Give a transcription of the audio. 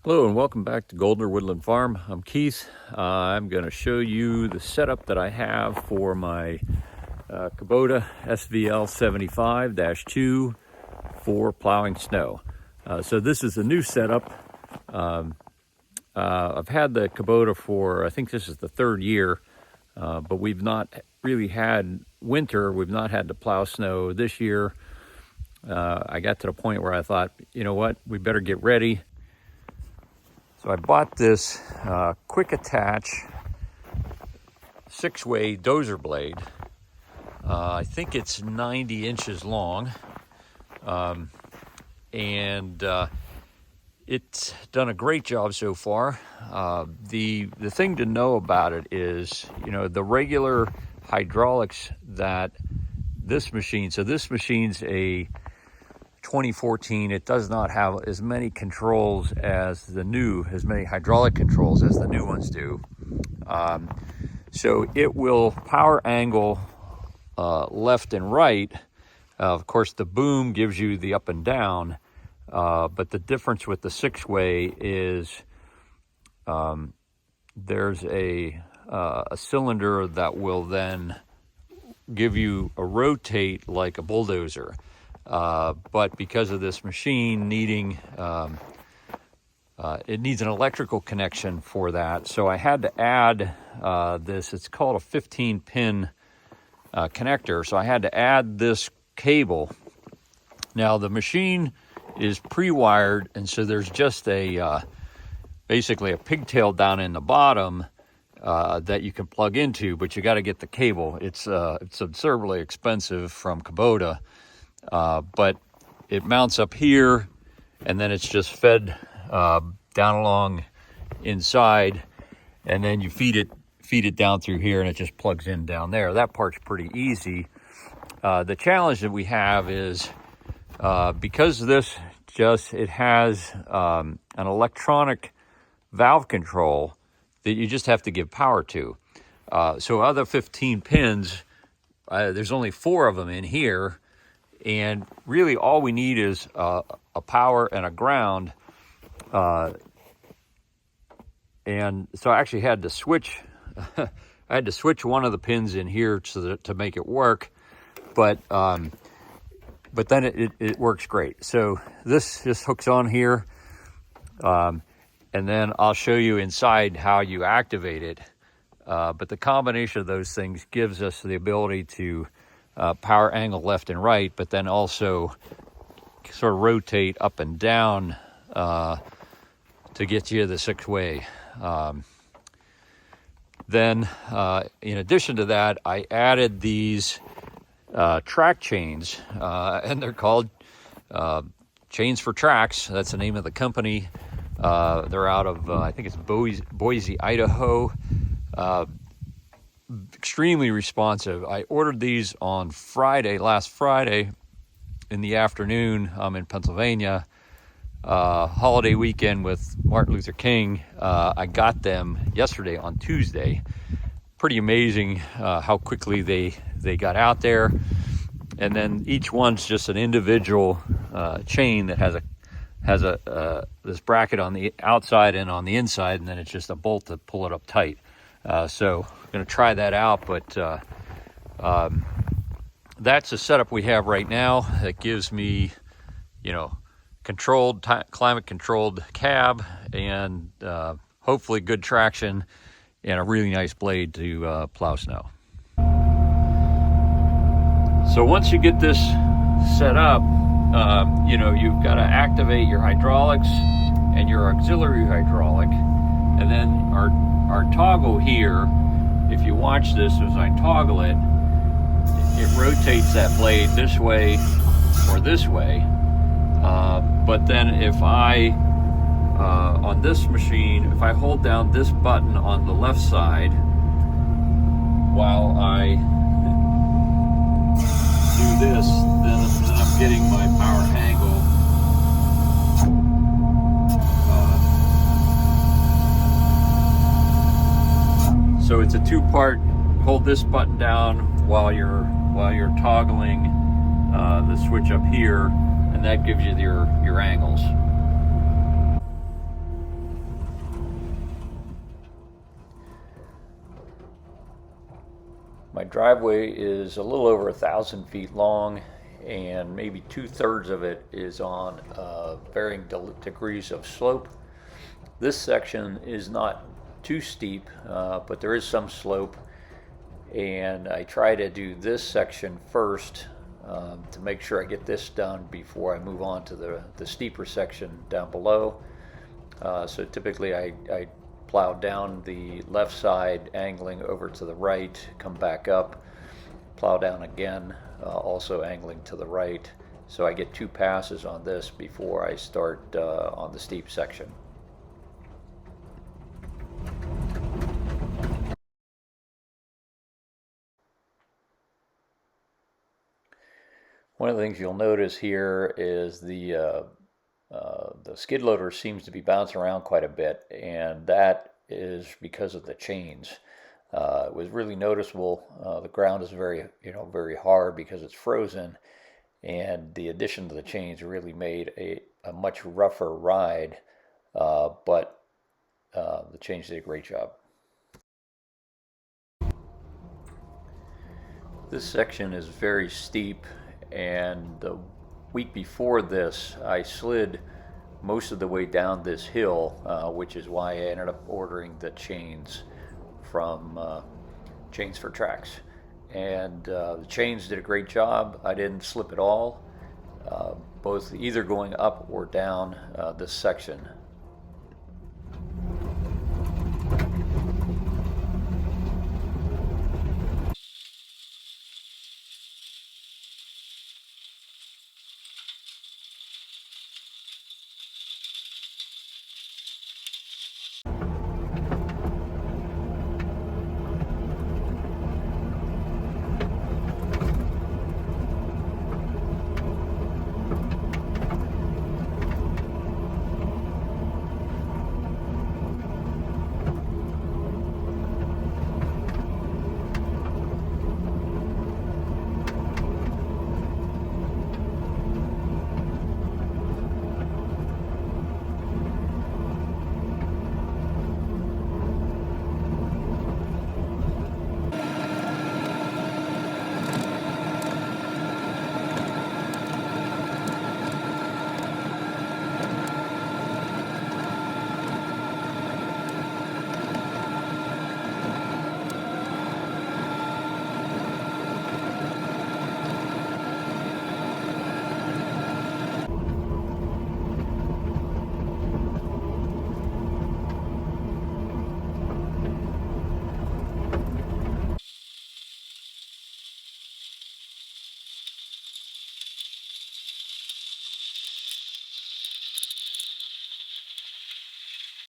Hello and welcome back to Goldner Woodland Farm. I'm Keith. I'm going to show you the setup that I have for my Kubota SVL 75-2 for plowing snow. So this is a new setup. I've had the Kubota for, I think this is the third year, but we've not really had winter. We've not had to plow snow this year. I got to the point where I thought, you know what, we better get ready. So I bought this quick attach 6-way dozer blade. I think it's 90 inches long, and it's done a great job so far. The thing to know about it is, you know, the regular hydraulics that this machine. So this machine's a 2014. It does not have as many controls as as many hydraulic controls as the new ones do. So it will power angle left and right. Of course, the boom gives you the up and down, but the difference with the 6-way is there's a cylinder that will then give you a rotate like a bulldozer. But because of this machine needing, it needs an electrical connection for that. So I had to add this, it's called a 15-pin connector. So I had to add this cable. Now the machine is pre-wired, and so there's just basically a pigtail down in the bottom that you can plug into, but you got to get the cable. It's absurdly expensive from Kubota. But it mounts up here, and then it's just fed down along inside, and then you feed it down through here, and it just plugs in down there. That part's pretty easy. The challenge that we have is because it has an electronic valve control that you just have to give power to. So other 15 pins, there's only 4 of them in here. And really all we need is a power and a ground. And so I actually had to switch, I had to switch one of the pins in here to make it work. But then it works great. So this just hooks on here. And then I'll show you inside how you activate it. But the combination of those things gives us the ability to power angle left and right, but then also sort of rotate up and down to get you the 6-way. Then in addition to that, I added these track chains, and they're called Chains for Tracks. That's the name of the company. They're out of, I think it's Boise, Idaho. Extremely responsive. I ordered these on last Friday in the afternoon. I'm in Pennsylvania, holiday weekend with Martin Luther King. I got them yesterday on Tuesday. Pretty amazing how quickly they got out there. And then each one's just an individual chain that has this bracket on the outside and on the inside, and then it's just a bolt to pull it up tight. So I'm going to try that out, but that's the setup we have right now. That gives me, you know, climate-controlled cab, and hopefully good traction and a really nice blade to plow snow. So once you get this set up, you know, you've got to activate your hydraulics and your auxiliary hydraulic, and then our toggle here, if you watch this as I toggle it, it rotates that blade this way or this way. But then if I, on this machine, if I hold down this button on the left side while I do this, then I'm getting my power angle. So it's a 2-part. Hold this button down while you're toggling the switch up here, and that gives you your angles. driveway is a little over 1,000 feet long, and maybe 2/3 of it is on varying degrees of slope. This section is not too steep, but there is some slope, and I try to do this section first to make sure I get this done before I move on to the steeper section down below. So typically I plow down the left side, angling over to the right, come back up, plow down again, also angling to the right. So I get 2 passes on this before I start on the steep section. One of the things you'll notice here is the skid loader seems to be bouncing around quite a bit, and that is because of the chains. It was really noticeable. The ground is very hard because it's frozen, and the addition to the chains really made a much rougher ride, but the chains did a great job. This section is very steep, and the week before this I slid most of the way down this hill, which is why I ended up ordering the chains from Chains for Tracks. And the chains did a great job. I didn't slip at all, both either going up or down this section.